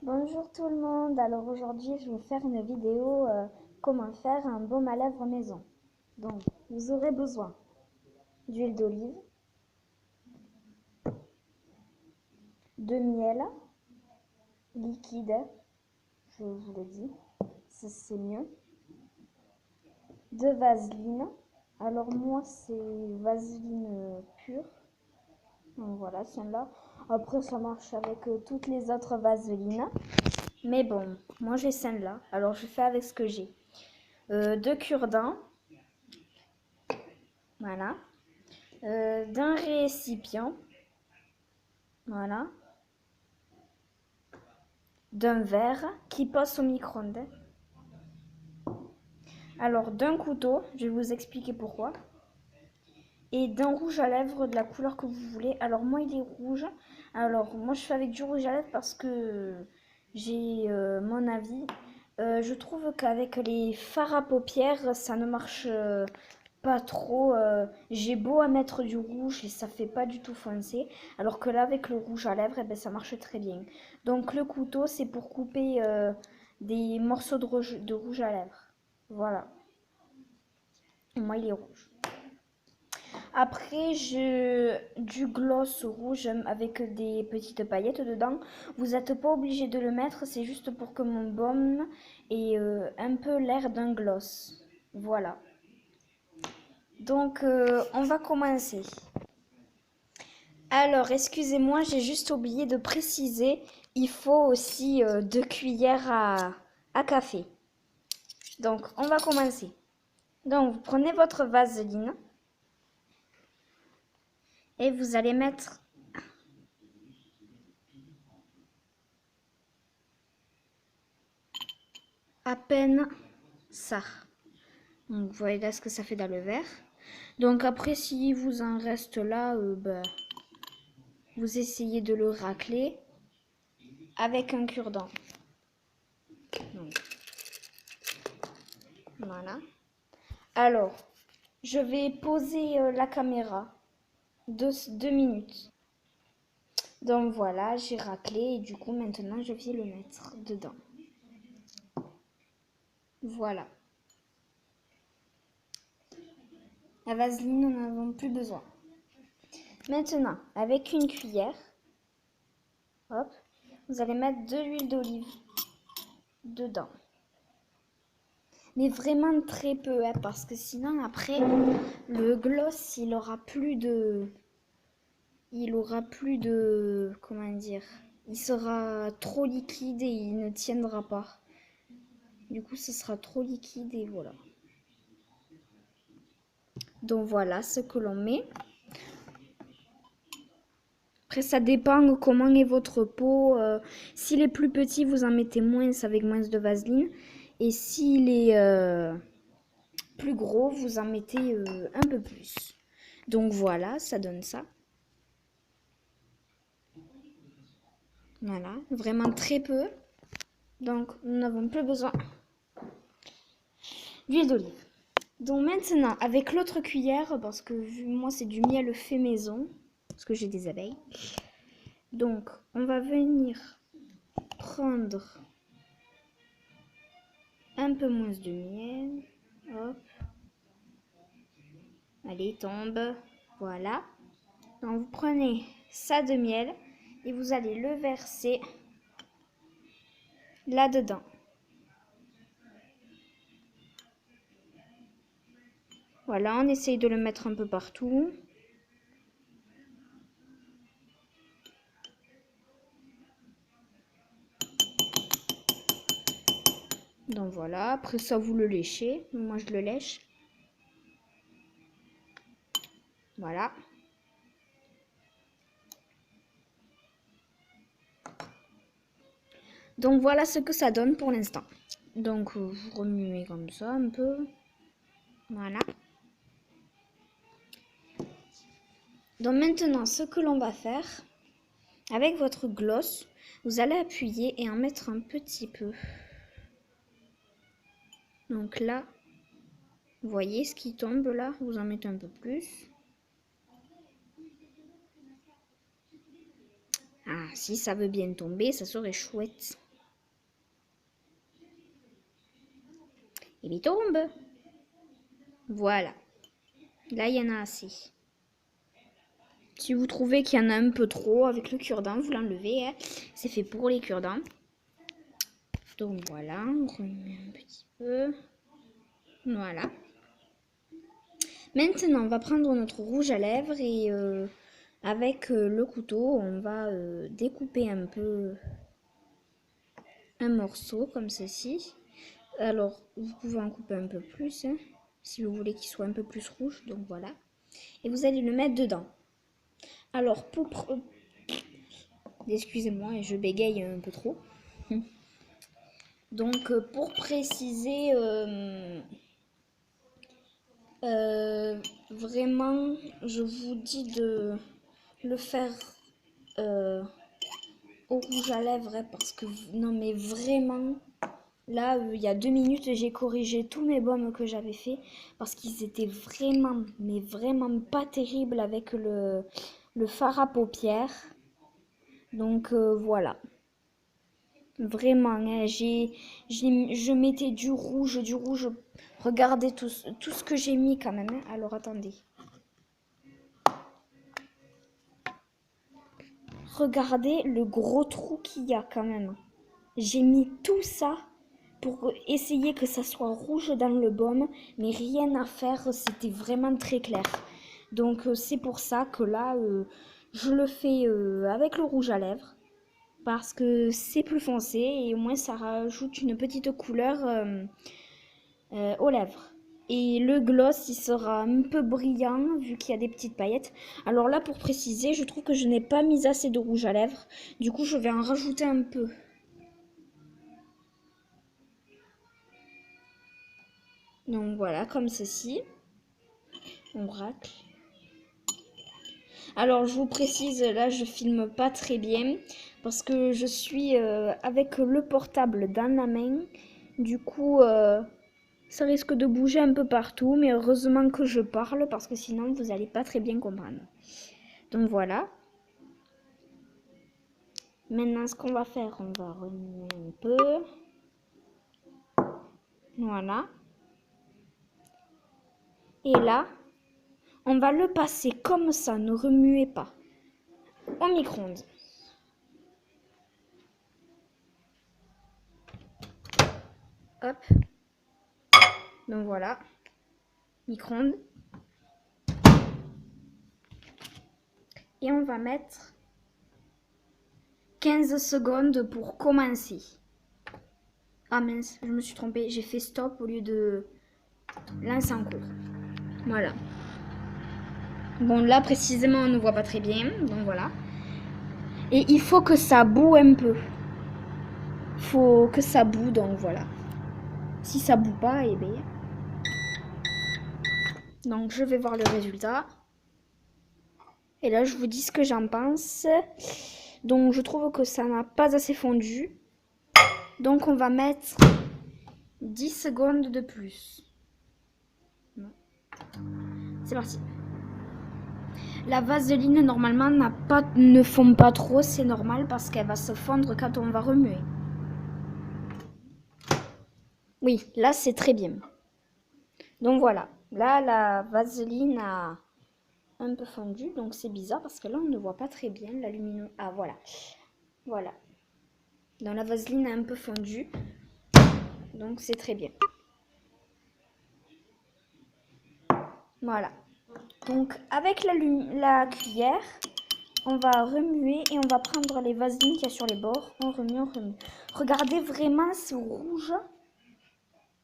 Bonjour tout le monde, alors aujourd'hui je vais faire une vidéo comment faire un baume à lèvres maison. Donc vous aurez besoin d'huile d'olive, de miel liquide, je vous le dis, c'est mieux, de vaseline, alors moi c'est vaseline pure, donc voilà celle-là, après ça marche avec toutes les autres vaselines, mais bon, moi j'ai celle-là, alors je fais avec ce que j'ai. De cure-dent, voilà. D'un récipient, voilà, d'un verre qui passe au micro-ondes. Alors d'un couteau, je vais vous expliquer pourquoi. Et d'un rouge à lèvres de la couleur que vous voulez. Alors moi il est rouge. Alors moi je fais avec du rouge à lèvres parce que j'ai mon avis. Je trouve qu'avec les fards à paupières ça ne marche pas trop. J'ai beau à mettre du rouge et ça fait pas du tout foncé. Alors que là avec le rouge à lèvres, eh ben, ça marche très bien. Donc le couteau c'est pour couper des morceaux de rouge à lèvres. Voilà. Moi il est rouge. Après, j'ai du gloss rouge avec des petites paillettes dedans. Vous n'êtes pas obligé de le mettre, c'est juste pour que mon baume ait un peu l'air d'un gloss. Voilà. Donc, on va commencer. Alors, excusez-moi, j'ai juste oublié de préciser, il faut aussi 2 cuillères à café. Donc, on va commencer. Donc, vous prenez votre vaseline et vous allez mettre à peine ça. Donc, vous voyez là ce que ça fait dans le verre. Donc, après, si vous en reste là, vous essayez de le racler avec un cure-dent. Donc, voilà. Alors, je vais poser la caméra 2 minutes. Donc voilà, j'ai raclé et du coup maintenant je vais le mettre dedans. Voilà. La vaseline, nous n'en avons plus besoin. Maintenant, avec une cuillère, hop, vous allez mettre de l'huile d'olive dedans. Mais vraiment très peu, hein, parce que sinon après, le gloss, il aura plus de... Comment dire? Il sera trop liquide et il ne tiendra pas. Du coup, ce sera trop liquide et voilà. Donc voilà ce que l'on met. Après, ça dépend comment est votre peau. S'il est plus petit, vous en mettez moins avec moins de vaseline. Et s'il est plus gros, vous en mettez un peu plus. Donc voilà, ça donne ça. Voilà, vraiment très peu. Donc nous n'avons plus besoin d'huile d'olive. Donc maintenant, avec l'autre cuillère, parce que moi c'est du miel fait maison, parce que j'ai des abeilles. Donc on va venir prendre un peu moins de miel. Hop. Allez, tombe. Voilà. Donc vous prenez ça de miel et vous allez le verser là-dedans. Voilà, on essaye de le mettre un peu partout. Donc voilà, après ça vous le léchez. Moi je le lèche. Voilà. Donc voilà ce que ça donne pour l'instant. Donc vous remuez comme ça un peu. Voilà. Donc maintenant ce que l'on va faire, avec votre gloss, vous allez appuyer et en mettre un petit peu. Donc là, vous voyez ce qui tombe là, vous en mettez un peu plus. Ah, si ça veut bien tomber, ça serait chouette. Et il tombe. Voilà. Là, il y en a assez. Si vous trouvez qu'il y en a un peu trop avec le cure-dent, vous l'enlevez. Hein. C'est fait pour les cure-dents. Donc voilà, on remet un petit peu. Voilà. Maintenant, on va prendre notre rouge à lèvres et avec le couteau, on va découper un peu un morceau comme ceci. Alors, vous pouvez en couper un peu plus hein, si vous voulez qu'il soit un peu plus rouge. Donc voilà. Et vous allez le mettre dedans. Alors, excusez-moi, je bégaye un peu trop. Donc, pour préciser, vraiment, je vous dis de le faire au rouge à lèvres hein, parce que, non mais vraiment, là, il y a 2 minutes, j'ai corrigé tous mes baumes que j'avais fait parce qu'ils étaient vraiment, mais vraiment pas terribles avec le fard à paupières. Donc, voilà. Vraiment, hein, je mettais du rouge. Regardez tout ce que j'ai mis quand même. Hein. Alors, attendez. Regardez le gros trou qu'il y a quand même. J'ai mis tout ça pour essayer que ça soit rouge dans le baume. Mais rien à faire, c'était vraiment très clair. Donc, c'est pour ça que là, je le fais avec le rouge à lèvres. Parce que c'est plus foncé et au moins ça rajoute une petite couleur aux lèvres. Et le gloss, il sera un peu brillant vu qu'il y a des petites paillettes. Alors là, pour préciser, je trouve que je n'ai pas mis assez de rouge à lèvres. Du coup, je vais en rajouter un peu. Donc voilà, comme ceci. On racle. Alors, je vous précise, là, je filme pas très bien parce que je suis avec le portable dans la main. Du coup, ça risque de bouger un peu partout, mais heureusement que je parle parce que sinon, vous n'allez pas très bien comprendre. Donc voilà. Maintenant, ce qu'on va faire, on va remuer un peu. Voilà. Et là, on va le passer comme ça, ne remuez pas, au micro-ondes. Hop. Donc voilà. Micro-ondes. Et on va mettre 15 secondes pour commencer. Ah mince, je me suis trompée. J'ai fait stop au lieu de lancer en cours. Voilà. Bon, là, précisément, on ne voit pas très bien. Donc voilà. Et il faut que ça boue un peu. Faut que ça boue, donc voilà. Si ça boue pas, eh bien... Donc je vais voir le résultat. Et là, je vous dis ce que j'en pense. Donc je trouve que ça n'a pas assez fondu. Donc on va mettre 10 secondes de plus. C'est parti. La vaseline, normalement, ne fond pas trop. C'est normal parce qu'elle va se fondre quand on va remuer. Oui, là, c'est très bien. Donc voilà. Là, la vaseline a un peu fondu. Donc c'est bizarre parce que là, on ne voit pas très bien la luminosité. Ah, voilà. Voilà. Donc la vaseline a un peu fondu. Donc c'est très bien. Voilà. Donc avec la cuillère, on va remuer et on va prendre les vaselines qu'il y a sur les bords. On remue, on remue. Regardez vraiment, c'est rouge.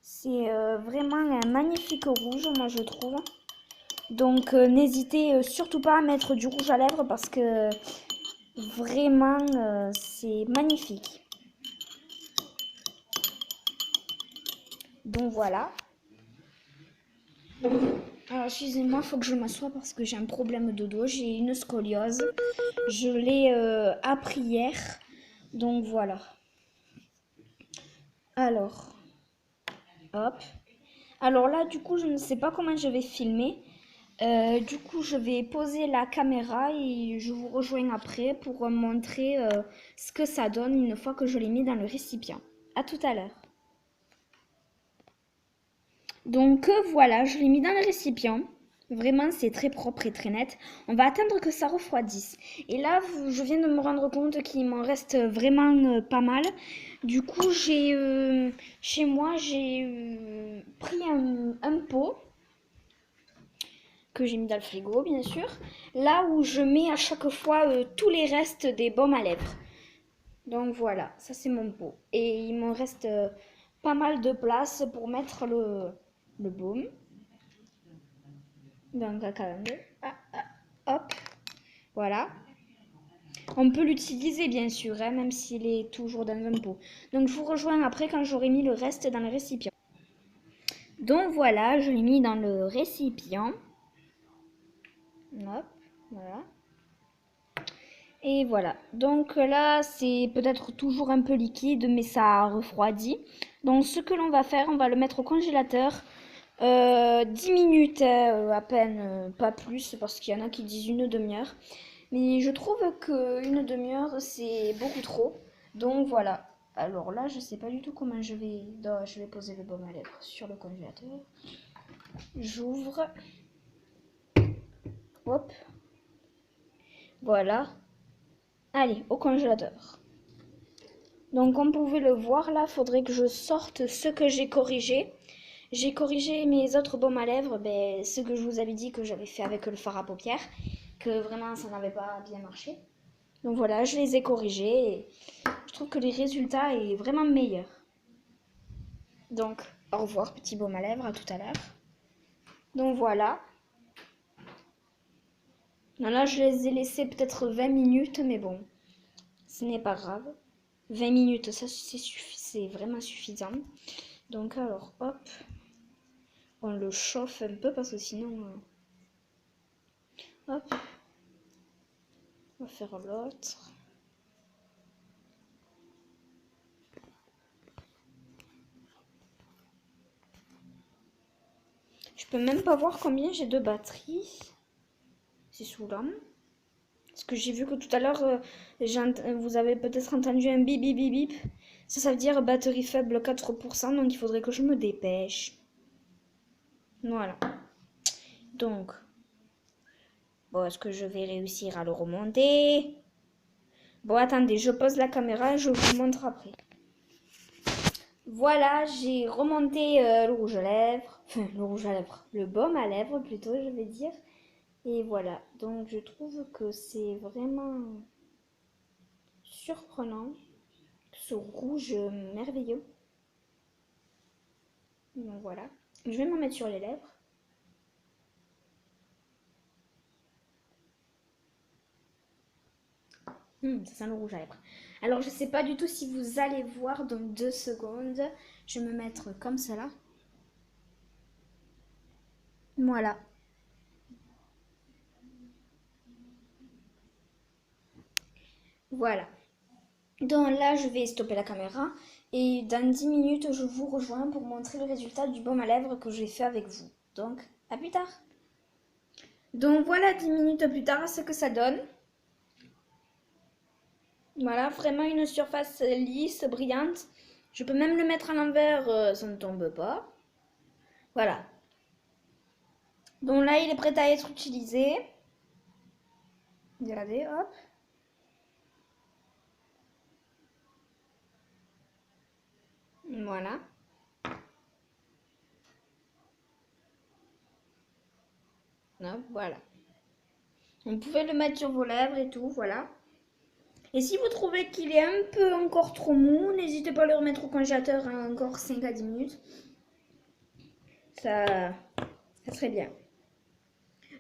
C'est vraiment un magnifique rouge, moi je trouve. Donc n'hésitez surtout pas à mettre du rouge à lèvres parce que vraiment c'est magnifique. Donc voilà. Alors excusez-moi, il faut que je m'assoie parce que j'ai un problème de dos, j'ai une scoliose. Je l'ai appris hier. Donc voilà. Alors, hop. Alors là, du coup, je ne sais pas comment je vais filmer. Du coup, je vais poser la caméra et je vous rejoins après pour montrer ce que ça donne une fois que je l'ai mis dans le récipient. À tout à l'heure. Donc voilà, je l'ai mis dans le récipient. Vraiment, c'est très propre et très net. On va attendre que ça refroidisse. Et là, je viens de me rendre compte qu'il m'en reste vraiment pas mal. Du coup, chez moi, j'ai pris un pot que j'ai mis dans le frigo, bien sûr. Là où je mets à chaque fois tous les restes des baumes à lèvres. Donc voilà, ça c'est mon pot. Et il me reste pas mal de place pour mettre le baume. Donc à 42. Hop, voilà. On peut l'utiliser bien sûr, hein, même s'il est toujours dans un pot. Donc je vous rejoins après quand j'aurai mis le reste dans le récipient. Donc voilà, je l'ai mis dans le récipient. Hop, voilà. Et voilà. Donc là, c'est peut-être toujours un peu liquide, mais ça a refroidi. Donc ce que l'on va faire, on va le mettre au congélateur. 10 minutes à peine, pas plus, parce qu'il y en a qui disent une demi-heure. Mais je trouve qu'une demi-heure, c'est beaucoup trop. Donc voilà. Alors là, je sais pas du tout comment je vais... Non, je vais poser le baume à lèvres sur le congélateur. J'ouvre. Hop. Voilà. Allez, au congélateur. Donc comme vous pouvez le voir là, faudrait que je sorte ce que j'ai corrigé. J'ai corrigé mes autres baumes à lèvres, ben, ce que je vous avais dit que j'avais fait avec le fard à paupières, que vraiment ça n'avait pas bien marché. Donc voilà, je les ai corrigés et je trouve que le résultat est vraiment meilleur. Donc au revoir petit baume à lèvres, à tout à l'heure. Donc voilà. Non, là je les ai laissés peut-être 20 minutes, mais bon, ce n'est pas grave. 20 minutes, ça c'est vraiment suffisant. Donc alors, hop, on le chauffe un peu parce que sinon... hop, on va faire l'autre. Je peux même pas voir combien j'ai de batterie. C'est saoulant. Parce que j'ai vu que tout à l'heure, vous avez peut-être entendu un bip bip bip bip. Ça veut dire batterie faible 4%, donc il faudrait que je me dépêche. Voilà. Donc, bon, est-ce que je vais réussir à le remonter? Bon, attendez, je pose la caméra et je vous montre après. Voilà, j'ai remonté le rouge à lèvres. Enfin, le rouge à lèvres. Le baume à lèvres, plutôt, je vais dire. Et voilà. Donc, je trouve que c'est vraiment surprenant. Ce rouge merveilleux. Donc, voilà. Je vais m'en mettre sur les lèvres. Ça sent le rouge à lèvres. Alors, je sais pas du tout si vous allez voir dans 2 secondes. Je vais me mettre comme cela. Voilà. Voilà. Donc là, je vais stopper la caméra. Et dans 10 minutes, je vous rejoins pour montrer le résultat du baume à lèvres que j'ai fait avec vous. Donc, à plus tard. Donc voilà, 10 minutes plus tard, ce que ça donne. Voilà, vraiment une surface lisse, brillante. Je peux même le mettre à l'envers, ça ne tombe pas. Voilà. Donc là, il est prêt à être utilisé. Regardez, hop. Voilà. Hop, voilà. Vous pouvez le mettre sur vos lèvres et tout, voilà. Et si vous trouvez qu'il est un peu encore trop mou, n'hésitez pas à le remettre au congélateur encore 5 à 10 minutes. Ça serait bien.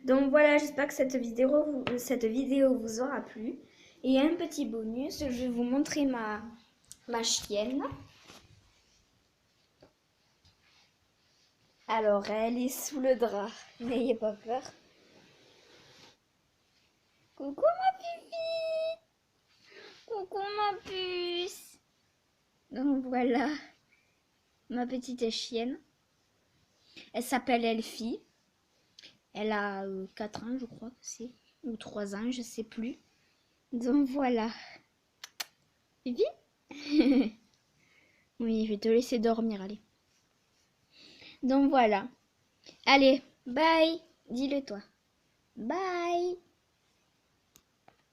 Donc voilà, j'espère que cette vidéo vous aura plu. Et un petit bonus, je vais vous montrer ma chienne. Alors, elle est sous le drap, n'ayez pas peur. Coucou ma pipi! Coucou ma puce! Donc voilà, ma petite chienne. Elle s'appelle Elfie. Elle a 4 ans, je crois que c'est. Ou 3 ans, je sais plus. Donc voilà. Pipi? Oui, je vais te laisser dormir, allez. Donc voilà. Allez, bye. Dis-le toi. Bye.